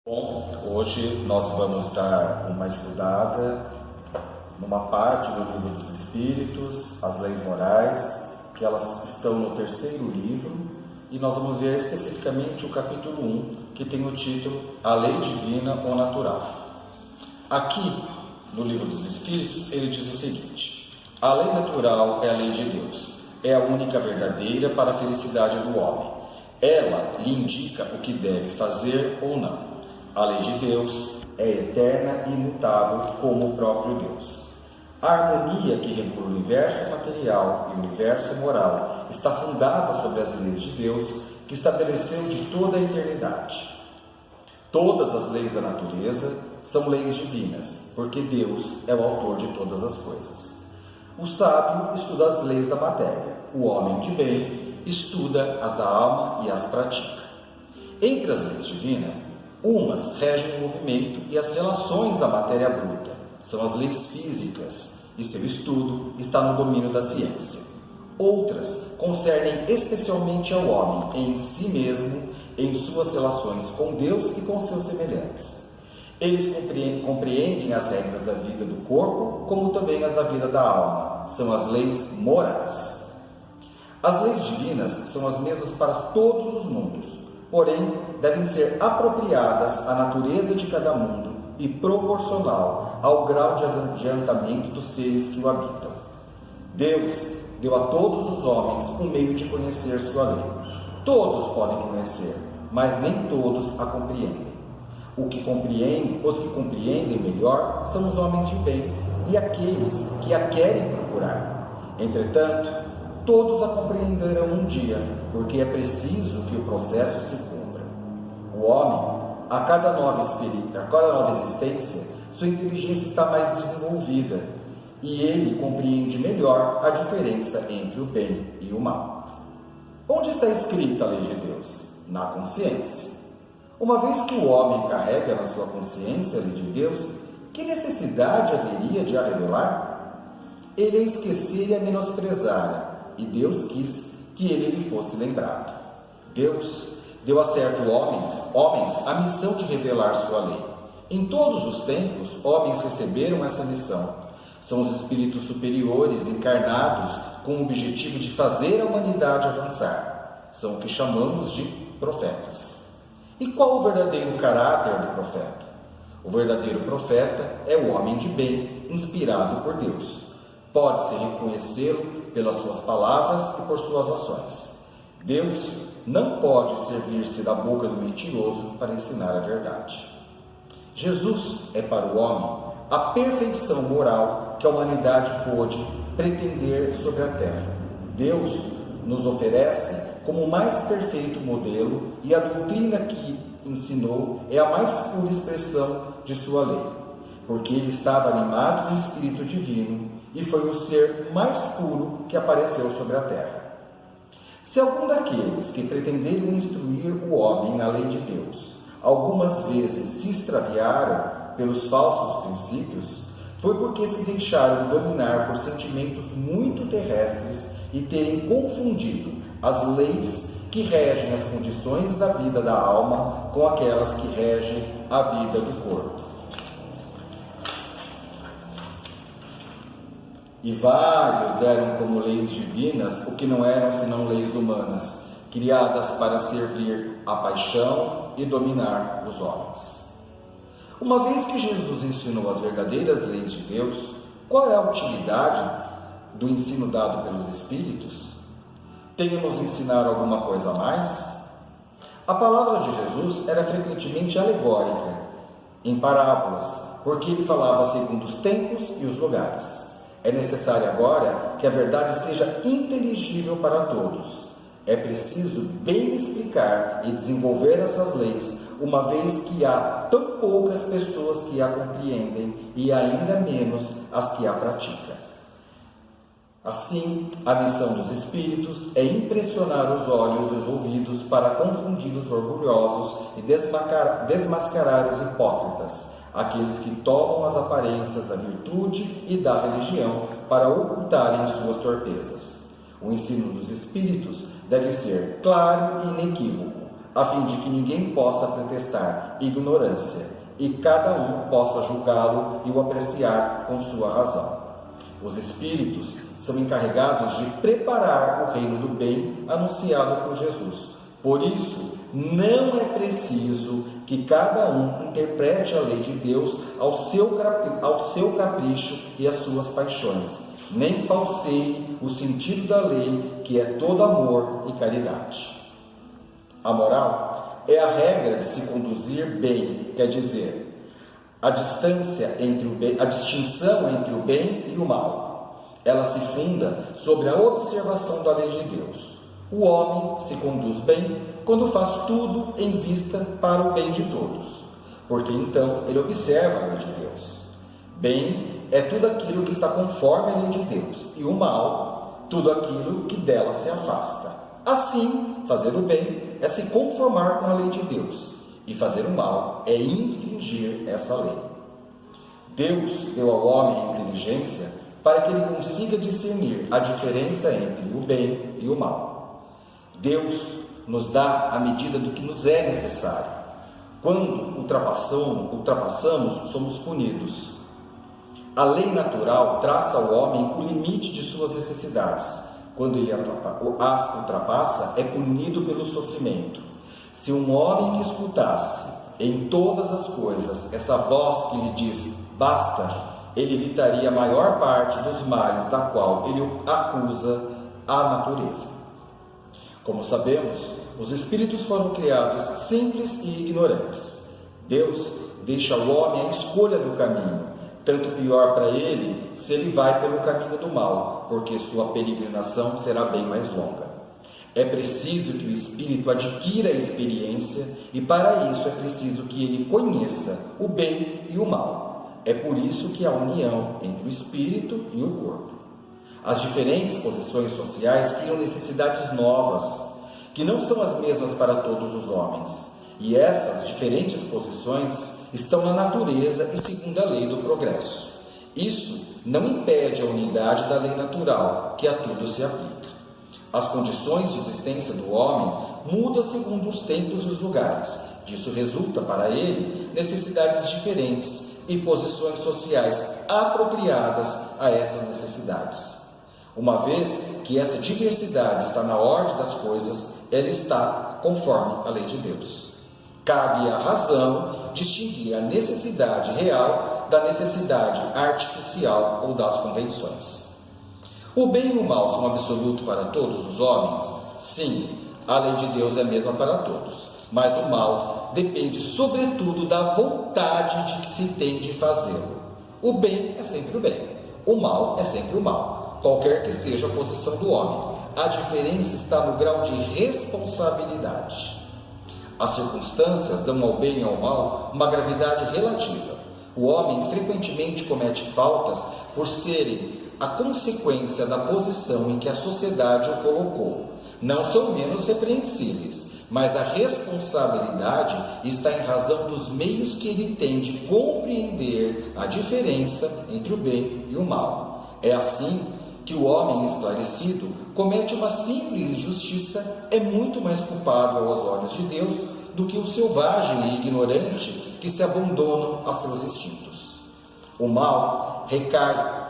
Bom, hoje nós vamos dar uma estudada numa parte do Livro dos Espíritos, as leis morais, que elas estão no terceiro livro, e nós vamos ver especificamente o capítulo 1, que tem o título A Lei Divina ou Natural. Aqui, no Livro dos Espíritos, ele diz o seguinte: a lei natural é a lei de Deus, é a única verdadeira para a felicidade do homem. Ela lhe indica o que deve fazer ou não. A lei de Deus é eterna e imutável como o próprio Deus. A harmonia que regula o universo material e o universo moral está fundada sobre as leis de Deus, que estabeleceu de toda a eternidade. Todas as leis da natureza são leis divinas, porque Deus é o autor de todas as coisas. O sábio estuda as leis da matéria, o homem de bem estuda as da alma e as pratica. Entre as leis divinas, umas regem o movimento e as relações da matéria bruta, são as leis físicas, e seu estudo está no domínio da ciência. Outras concernem especialmente ao homem em si mesmo, em suas relações com Deus e com seus semelhantes. Eles compreendem as regras da vida do corpo, como também as da vida da alma, são as leis morais. As leis divinas são as mesmas para todos os mundos, porém, devem ser apropriadas à natureza de cada mundo e proporcional ao grau de adiantamento dos seres que o habitam. Deus deu a todos os homens um meio de conhecer sua lei. Todos podem conhecer, mas nem todos a compreendem. Os que compreendem melhor são os homens de bens e aqueles que a querem procurar. Entretanto, todos a compreenderão um dia, porque é preciso que o processo se cumpra. O homem, a cada nova existência, sua inteligência está mais desenvolvida e ele compreende melhor a diferença entre o bem e o mal. Onde está escrita a lei de Deus? Na consciência. Uma vez que o homem carrega na sua consciência a lei de Deus, que necessidade haveria de a revelar? Ele a esquecer e a menosprezara, e Deus quis que ele lhe fosse lembrado. Deus deu a certos homens a missão de revelar sua lei. Em todos os tempos, homens receberam essa missão. São os espíritos superiores encarnados com o objetivo de fazer a humanidade avançar. São o que chamamos de profetas. E qual o verdadeiro caráter do profeta? O verdadeiro profeta é o homem de bem, inspirado por Deus. Pode-se reconhecê-lo pelas suas palavras e por suas ações. Deus não pode servir-se da boca do mentiroso para ensinar a verdade. Jesus é para o homem a perfeição moral que a humanidade pôde pretender sobre a terra. Deus nos oferece como o mais perfeito modelo, e a doutrina que ensinou é a mais pura expressão de sua lei, porque ele estava animado do Espírito Divino e foi o ser mais puro que apareceu sobre a terra. Se algum daqueles que pretenderam instruir o homem na lei de Deus algumas vezes se extraviaram pelos falsos princípios, foi porque se deixaram dominar por sentimentos muito terrestres e terem confundido as leis que regem as condições da vida da alma com aquelas que regem a vida do corpo. E vários deram como leis divinas o que não eram senão leis humanas, criadas para servir à paixão e dominar os homens. Uma vez que Jesus ensinou as verdadeiras leis de Deus, qual é a utilidade do ensino dado pelos Espíritos? Tem a nos ensinar alguma coisa a mais? A palavra de Jesus era frequentemente alegórica, em parábolas, porque ele falava segundo os tempos e os lugares. É necessário agora que a verdade seja inteligível para todos. É preciso bem explicar e desenvolver essas leis, uma vez que há tão poucas pessoas que a compreendem e ainda menos as que a praticam. Assim, a missão dos espíritos é impressionar os olhos e os ouvidos para confundir os orgulhosos e desmascarar os hipócritas, aqueles que tomam as aparências da virtude e da religião para ocultarem suas torpezas. O ensino dos espíritos deve ser claro e inequívoco, a fim de que ninguém possa pretextar ignorância e cada um possa julgá-lo e o apreciar com sua razão. Os Espíritos são encarregados de preparar o reino do bem anunciado por Jesus. Por isso, não é preciso que cada um interprete a lei de Deus ao seu capricho e às suas paixões, nem falseie o sentido da lei, que é todo amor e caridade. A moral é a regra de se conduzir bem, quer dizer, a distinção entre o bem e o mal. Ela se funda sobre a observação da lei de Deus. O homem se conduz bem quando faz tudo em vista para o bem de todos, porque então ele observa a lei de Deus. Bem é tudo aquilo que está conforme a lei de Deus, e o mal, tudo aquilo que dela se afasta. Assim, fazer o bem é se conformar com a lei de Deus, e fazer o mal é infringir essa lei. Deus deu ao homem inteligência para que ele consiga discernir a diferença entre o bem e o mal. Deus nos dá a medida do que nos é necessário. Quando ultrapassamos, somos punidos. A lei natural traça ao homem o limite de suas necessidades. Quando ele as ultrapassa, é punido pelo sofrimento. Se um homem que escutasse em todas as coisas essa voz que lhe diz basta, ele evitaria a maior parte dos males da qual ele acusa a natureza. Como sabemos, os espíritos foram criados simples e ignorantes. Deus deixa ao homem a escolha do caminho, tanto pior para ele se ele vai pelo caminho do mal, porque sua peregrinação será bem mais longa. É preciso que o espírito adquira a experiência e para isso é preciso que ele conheça o bem e o mal. É por isso que há união entre o espírito e o corpo. As diferentes posições sociais criam necessidades novas, que não são as mesmas para todos os homens. E essas diferentes posições estão na natureza e segundo a lei do progresso. Isso não impede a unidade da lei natural, que a tudo se aplica. As condições de existência do homem mudam segundo os tempos e os lugares. Disso resulta para ele necessidades diferentes e posições sociais apropriadas a essas necessidades. Uma vez que essa diversidade está na ordem das coisas, ela está conforme a lei de Deus. Cabe à razão distinguir a necessidade real da necessidade artificial ou das convenções. O bem e o mal são absolutos para todos os homens? Sim, a lei de Deus é a mesma para todos, mas o mal depende sobretudo da vontade de que se tem de fazê-lo. O bem é sempre o bem, o mal é sempre o mal, qualquer que seja a posição do homem. A diferença está no grau de responsabilidade. As circunstâncias dão ao bem e ao mal uma gravidade relativa. O homem frequentemente comete faltas por serem a consequência da posição em que a sociedade o colocou. Não são menos repreensíveis, mas a responsabilidade está em razão dos meios que ele tem de compreender a diferença entre o bem e o mal. É assim que o homem esclarecido comete uma simples injustiça, é muito mais culpável aos olhos de Deus do que o selvagem e ignorante que se abandona a seus instintos. O mal recai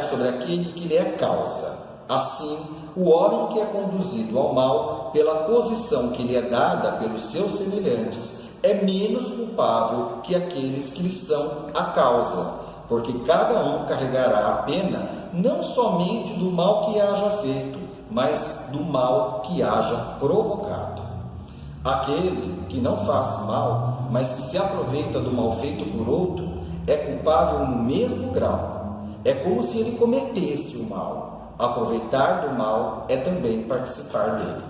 sobre aquele que lhe é causa. Assim, o homem que é conduzido ao mal pela posição que lhe é dada pelos seus semelhantes é menos culpável que aqueles que lhe são a causa, porque cada um carregará a pena não somente do mal que haja feito, mas do mal que haja provocado. Aquele que não faz mal, mas que se aproveita do mal feito por outro, é culpável no mesmo grau. É como se ele cometesse o mal. Aproveitar do mal é também participar dele.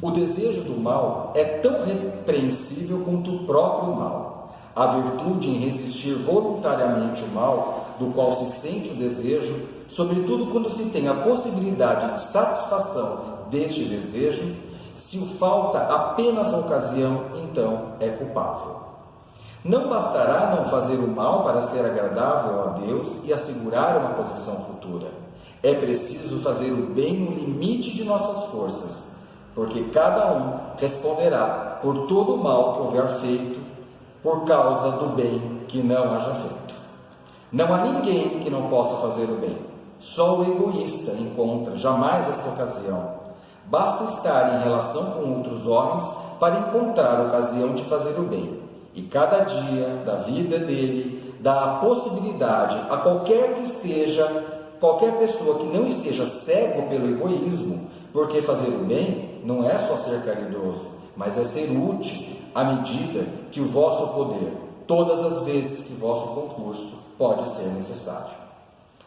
O desejo do mal é tão repreensível quanto o próprio mal. A virtude em resistir voluntariamente o mal, do qual se sente o desejo, sobretudo quando se tem a possibilidade de satisfação deste desejo, se o falta apenas a ocasião, então é culpável. Não bastará não fazer o mal para ser agradável a Deus e assegurar uma posição futura. É preciso fazer o bem no limite de nossas forças. porque cada um responderá por todo o mal que houver feito, por causa do bem que não haja feito. Não há ninguém que não possa fazer o bem. Só o egoísta encontra jamais esta ocasião. Basta estar em relação com outros homens para encontrar a ocasião de fazer o bem. E cada dia da vida dele dá a possibilidade a qualquer pessoa que não esteja cego pelo egoísmo, porque fazer o bem não é só ser caridoso, mas é ser útil à medida que o vosso poder, todas as vezes que vosso concurso pode ser necessário.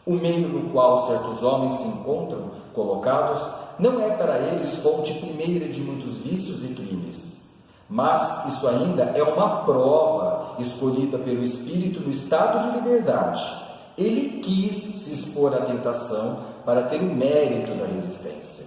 O meio no qual certos homens se encontram colocados não é para eles fonte primeira de muitos vícios e crimes, mas isso ainda é uma prova escolhida pelo Espírito no estado de liberdade. Ele quis se expor à tentação para ter o mérito da resistência.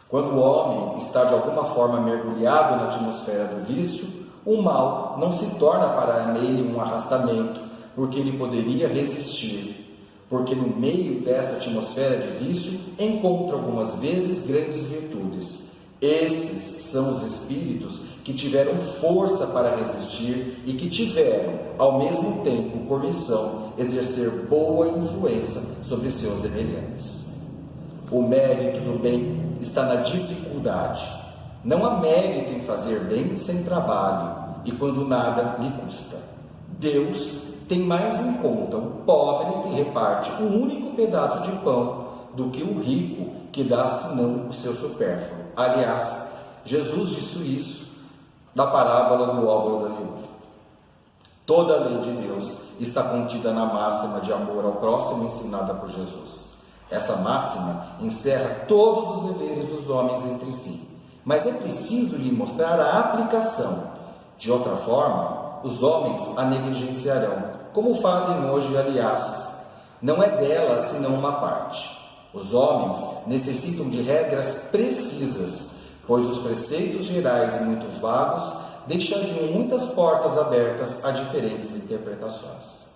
Quando o homem está de alguma forma mergulhado na atmosfera do vício, o mal não se torna para ele um arrastamento, porque ele poderia resistir. Porque no meio dessa atmosfera de vício encontra algumas vezes grandes virtudes. Esses são os espíritos que tiveram força para resistir e que tiveram, ao mesmo tempo, por missão, exercer boa influência sobre seus semelhantes. O mérito do bem está na dificuldade. Não há mérito em fazer bem sem trabalho e quando nada lhe custa. Deus tem mais em conta o pobre que reparte um único pedaço de pão do que o rico que dá senão o seu supérfluo. Aliás, Jesus disse isso na parábola do óbolo da viúva. Toda a lei de Deus está contida na máxima de amor ao próximo ensinada por Jesus. Essa máxima encerra todos os deveres dos homens entre si, mas é preciso lhe mostrar a aplicação. De outra forma, os homens a negligenciarão, como fazem hoje, aliás. Não é dela senão uma parte. Os homens necessitam de regras precisas, pois os preceitos gerais e muito vagos deixariam muitas portas abertas a diferentes interpretações.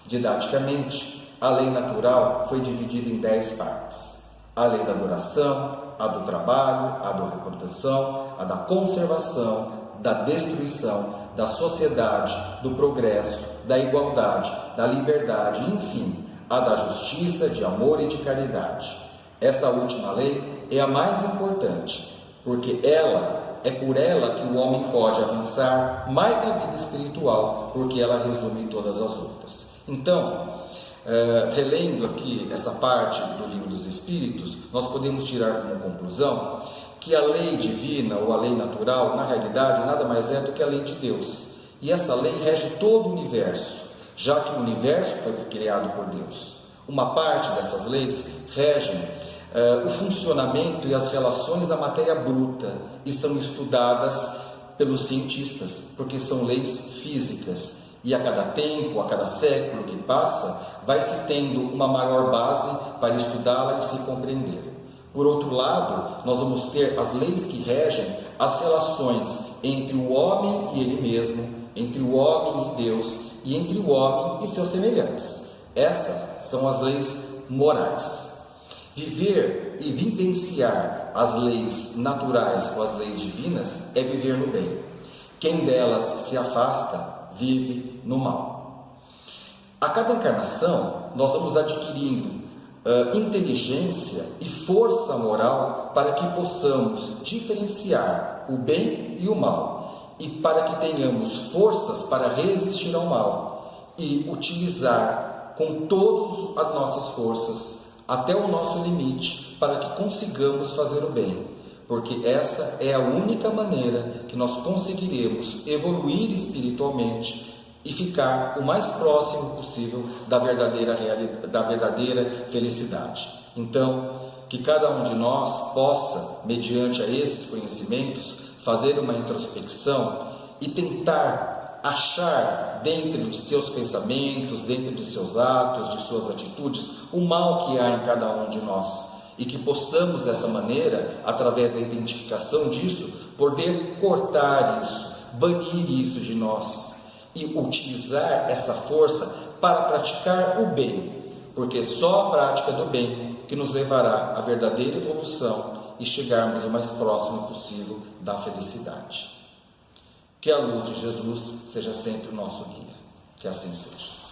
Didaticamente, a lei natural foi dividida em 10 partes. A lei da duração, a do trabalho, a da reprodução, a da conservação, da destruição, da sociedade, do progresso, da igualdade, da liberdade, enfim, a da justiça, de amor e de caridade. Essa última lei é a mais importante, porque é por ela que o homem pode avançar mais na vida espiritual, porque ela resume todas as outras. Então, relendo aqui essa parte do Livro dos Espíritos, nós podemos tirar como conclusão que a lei divina ou a lei natural, na realidade, nada mais é do que a lei de Deus. E essa lei rege todo o universo, já que o universo foi criado por Deus. Uma parte dessas leis regem o funcionamento e as relações da matéria bruta e são estudadas pelos cientistas, porque são leis físicas. E a cada tempo, a cada século que passa, vai se tendo uma maior base para estudá-la e se compreender. Por outro lado, nós vamos ter as leis que regem as relações entre o homem e ele mesmo, entre o homem e Deus, e entre o homem e seus semelhantes. Essas são as leis morais. Viver e vivenciar as leis naturais ou as leis divinas é viver no bem. Quem delas se afasta, vive no mal. A cada encarnação, nós vamos adquirindo inteligência e força moral para que possamos diferenciar o bem e o mal e para que tenhamos forças para resistir ao mal e utilizar com todas as nossas forças até o nosso limite para que consigamos fazer o bem, porque essa é a única maneira que nós conseguiremos evoluir espiritualmente e ficar o mais próximo possível da verdadeira felicidade. Então, que cada um de nós possa, mediante a esses conhecimentos, fazer uma introspecção e tentar achar dentro de seus pensamentos, dentro de seus atos, de suas atitudes, o mal que há em cada um de nós. E que possamos, dessa maneira, através da identificação disso, poder cortar isso, banir isso de nós e utilizar essa força para praticar o bem, porque só a prática do bem que nos levará à verdadeira evolução e chegarmos o mais próximo possível da felicidade. Que a luz de Jesus seja sempre o nosso guia. Que assim seja.